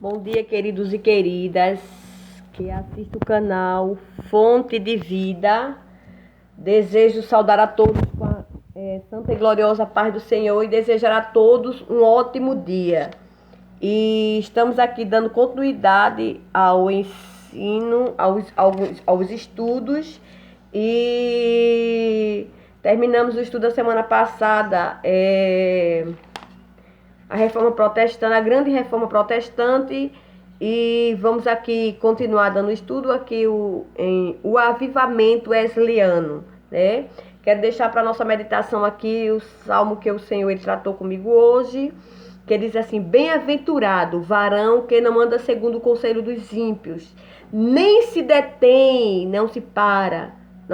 Bom dia, queridos e queridas que assistem o canal Fonte de Vida. Desejo saudar a todos com a santa e gloriosa paz do Senhor e desejar a todos um ótimo dia. E estamos aqui dando continuidade ao ensino, aos estudos, e terminamos o estudo da semana passada, a reforma protestante, a grande reforma protestante, e vamos aqui continuar dando estudo aqui o avivamento wesleyano, né? Quero deixar para nossa meditação aqui o salmo que o Senhor ele tratou comigo hoje, que diz assim: bem-aventurado o varão que não anda segundo o conselho dos ímpios, nem se detém, não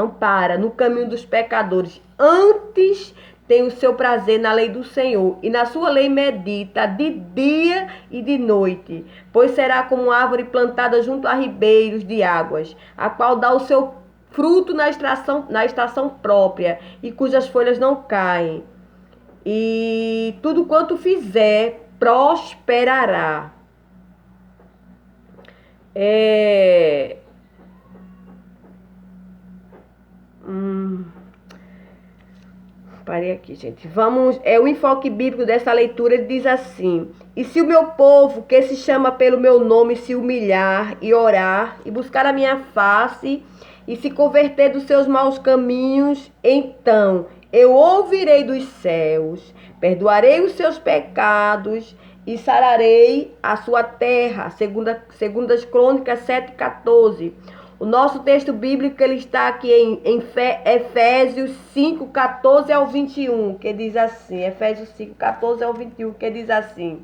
para no caminho dos pecadores, antes tem o seu prazer na lei do Senhor, e na sua lei medita de dia e de noite. Pois será como árvore plantada junto a ribeiros de águas, a qual dá o seu fruto na estação própria, e cujas folhas não caem. E tudo quanto fizer, prosperará. Parei aqui, gente. O enfoque bíblico dessa leitura diz assim: e se o meu povo, que se chama pelo meu nome, se humilhar e orar e buscar a minha face e se converter dos seus maus caminhos, então eu ouvirei dos céus, perdoarei os seus pecados e sararei a sua terra. Segundo as Crônicas 7:14. O nosso texto bíblico ele está aqui em Efésios 5:14 ao 21, que diz assim, Efésios 5:14 ao 21, que diz assim: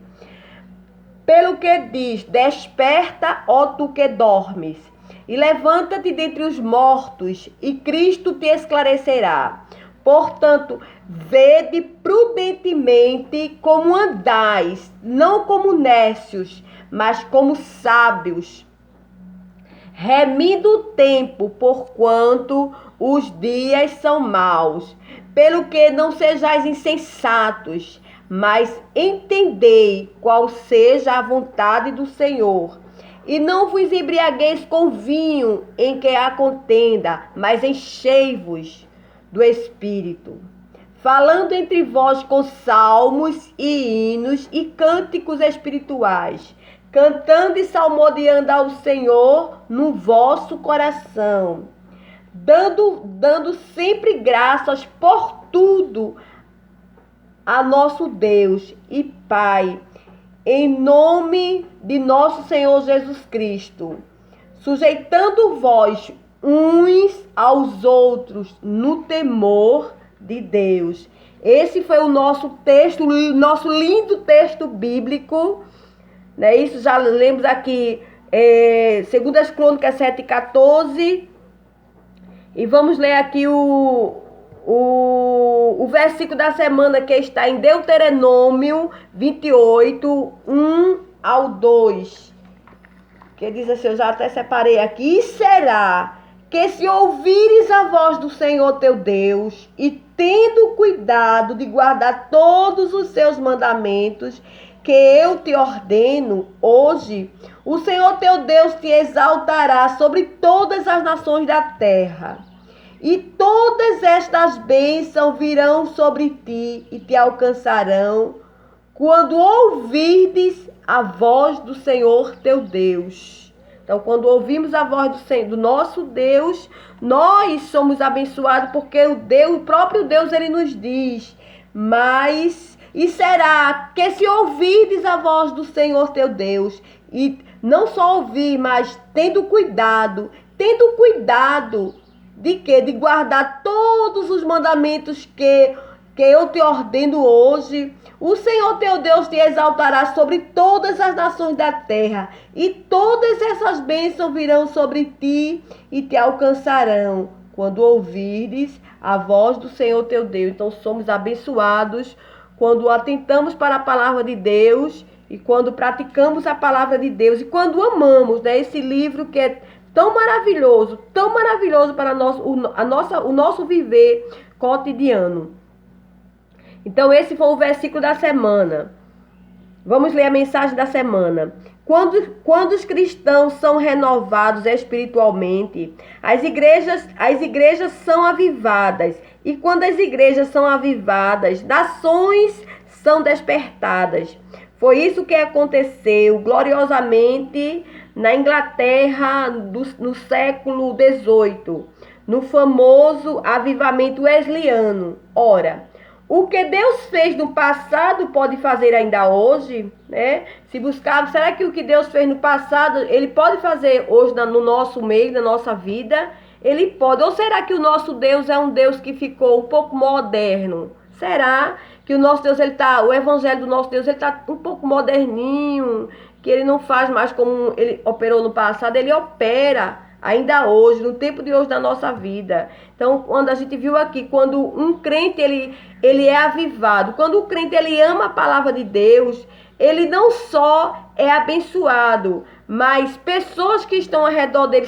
pelo que diz, desperta, ó tu que dormes, e levanta-te dentre os mortos, e Cristo te esclarecerá. Portanto, vede prudentemente como andais, não como nécios, mas como sábios, remindo o tempo, porquanto os dias são maus. Pelo que não sejais insensatos, mas entendei qual seja a vontade do Senhor. E não vos embriagueis com vinho em que há contenda, mas enchei-vos do Espírito, falando entre vós com salmos e hinos e cânticos espirituais, cantando e salmodiando ao Senhor no vosso coração, dando sempre graças por tudo a nosso Deus e Pai, em nome de nosso Senhor Jesus Cristo, sujeitando vós uns aos outros no temor de Deus. Esse foi o nosso texto, nosso lindo texto bíblico, né? Isso já lemos aqui, segundo as Crônicas 7:14. E vamos ler aqui o versículo da semana, que está em Deuteronômio 28, 1 ao 2. Que diz assim, eu já até separei aqui: e será que se ouvires a voz do Senhor teu Deus, e tendo cuidado de guardar todos os seus mandamentos que eu te ordeno hoje, o Senhor teu Deus te exaltará sobre todas as nações da terra. E todas estas bênçãos virão sobre ti e te alcançarão quando ouvirdes a voz do Senhor teu Deus. Então, quando ouvimos a voz do nosso Deus, nós somos abençoados, porque o próprio Deus, ele nos diz: e será que se ouvirdes a voz do Senhor teu Deus, e não só ouvir, mas tendo cuidado de quê? De guardar todos os mandamentos que eu te ordeno hoje, o Senhor teu Deus te exaltará sobre todas as nações da terra, e todas essas bênçãos virão sobre ti e te alcançarão quando ouvires a voz do Senhor teu Deus. Então somos abençoados quando atentamos para a palavra de Deus, e quando praticamos a palavra de Deus, e quando amamos, né, esse livro que é tão maravilhoso para o nosso viver cotidiano. Então esse foi o versículo da semana. Vamos ler a mensagem da semana. Quando os cristãos são renovados espiritualmente, as igrejas são avivadas. E quando as igrejas são avivadas, nações são despertadas. Foi isso que aconteceu gloriosamente na Inglaterra no século XVIII, no famoso avivamento wesleyano. Ora, o que Deus fez no passado pode fazer ainda hoje, né? Se buscar, será que o que Deus fez no passado, Ele pode fazer hoje no nosso meio, na nossa vida? Ele pode. Ou será que o nosso Deus é um Deus que ficou um pouco moderno? Será que o nosso Deus, o evangelho do nosso Deus, ele está um pouco moderninho, que ele não faz mais como ele operou no passado, ele opera ainda hoje, no tempo de hoje da nossa vida. Então, quando a gente viu aqui, quando um crente ele é avivado, quando o crente ele ama a palavra de Deus, ele não só é abençoado, mas pessoas que estão ao redor dele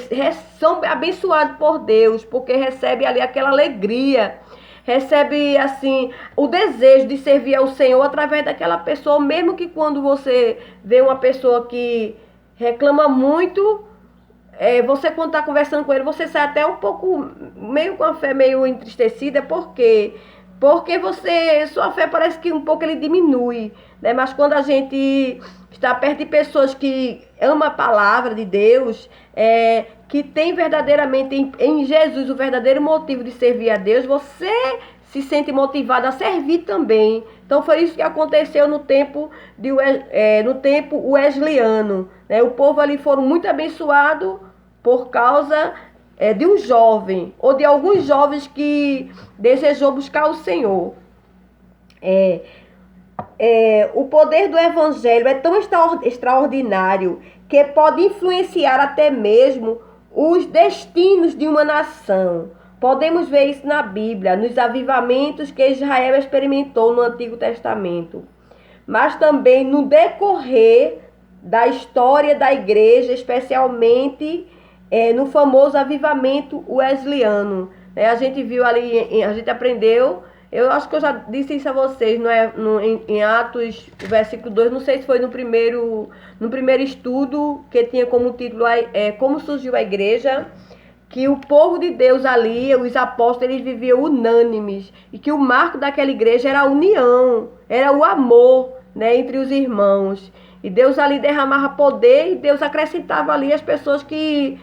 são abençoadas por Deus, porque recebe ali aquela alegria, recebe assim o desejo de servir ao Senhor através daquela pessoa, mesmo que quando você vê uma pessoa que reclama muito, você quando está conversando com ele, você sai até um pouco, meio com a fé meio entristecida, porque sua fé parece que um pouco ele diminui, né? Mas quando a gente está perto de pessoas que amam a palavra de Deus, que tem verdadeiramente em Jesus o verdadeiro motivo de servir a Deus, você se sente motivado a servir também. Então foi isso que aconteceu no tempo wesleyano, né? O povo ali foram muito abençoados por causa de um jovem, ou de alguns jovens que desejou buscar o Senhor. O poder do Evangelho é tão extraordinário que pode influenciar até mesmo os destinos de uma nação. Podemos ver isso na Bíblia, nos avivamentos que Israel experimentou no Antigo Testamento, mas também no decorrer da história da igreja, especialmente no famoso avivamento wesleyano. A gente viu ali, a gente aprendeu, eu acho que eu já disse isso a vocês, em Atos, versículo 2, não sei se foi no primeiro estudo, que tinha como título Como Surgiu a Igreja, que o povo de Deus ali, os apóstolos, eles viviam unânimes, e que o marco daquela igreja era a união, era o amor, né, entre os irmãos. E Deus ali derramava poder, e Deus acrescentava ali as pessoas que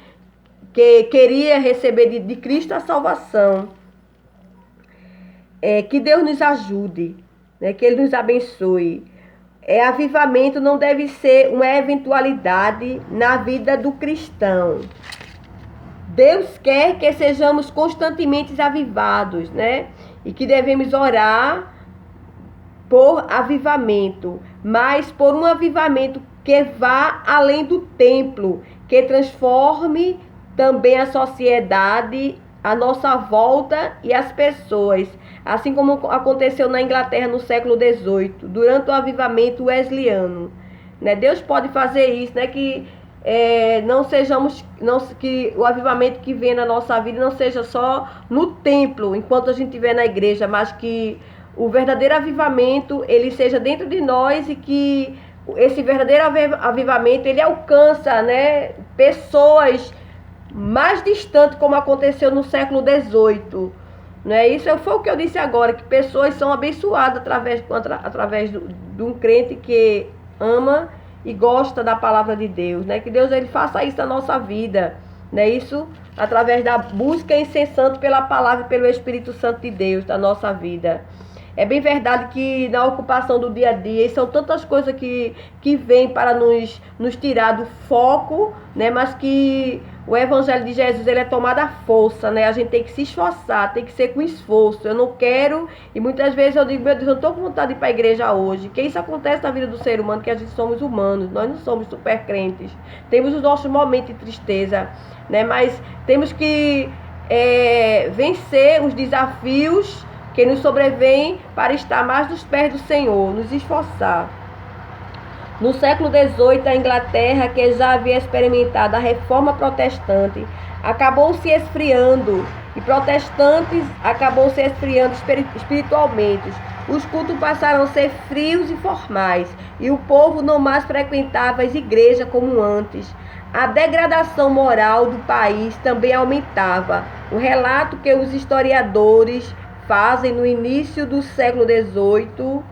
queria receber de Cristo a salvação. Que Deus nos ajude, né? Que Ele nos abençoe. Avivamento não deve ser uma eventualidade na vida do cristão. Deus quer que sejamos constantemente avivados, né? E que devemos orar por avivamento, mas por um avivamento que vá além do templo, que transforme também a sociedade, a nossa volta e as pessoas, assim como aconteceu na Inglaterra no século XVIII, durante o avivamento wesleyano, né? Deus pode fazer isso, né? Que que o avivamento que vem na nossa vida não seja só no templo, enquanto a gente estiver na igreja, mas que o verdadeiro avivamento ele seja dentro de nós, e que esse verdadeiro avivamento ele alcança, né, pessoas mais distantes, como aconteceu no século XVIII. Né? Isso foi o que eu disse agora, que pessoas são abençoadas através de um crente que ama e gosta da palavra de Deus, né? Que Deus ele faça isso na nossa vida, né? Isso através da busca incessante pela palavra e pelo Espírito Santo de Deus na nossa vida. É bem verdade que na ocupação do dia a dia, são tantas coisas que vêm para nos tirar do foco, né? Mas que o Evangelho de Jesus ele é tomado à força, né? A gente tem que se esforçar, tem que ser com esforço. Eu não quero, e muitas vezes eu digo, meu Deus, eu não estou com vontade de ir para a igreja hoje. Que isso acontece na vida do ser humano, que a gente somos humanos, nós não somos super crentes. Temos os nossos momentos de tristeza, né? Mas temos que vencer os desafios que nos sobrevêm para estar mais nos pés do Senhor, nos esforçar. No século XVIII, a Inglaterra, que já havia experimentado a reforma protestante, acabou se esfriando, e protestantes acabou se esfriando espiritualmente. Os cultos passaram a ser frios e formais, e o povo não mais frequentava as igrejas como antes. A degradação moral do país também aumentava. O relato que os historiadores fazem no início do século XVIII,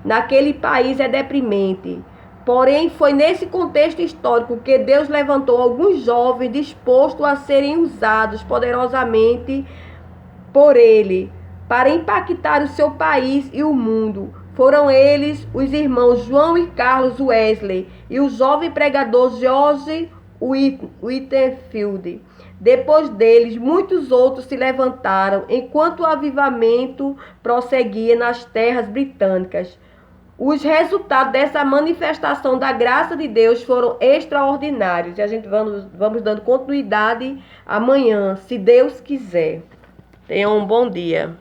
naquele país é deprimente. Porém, foi nesse contexto histórico que Deus levantou alguns jovens dispostos a serem usados poderosamente por Ele para impactar o seu país e o mundo. Foram eles os irmãos João e Carlos Wesley e o jovem pregador George Whitefield. Depois deles, muitos outros se levantaram enquanto o avivamento prosseguia nas terras britânicas. Os resultados dessa manifestação da graça de Deus foram extraordinários. E a gente vamos dando continuidade amanhã, se Deus quiser. Tenham um bom dia.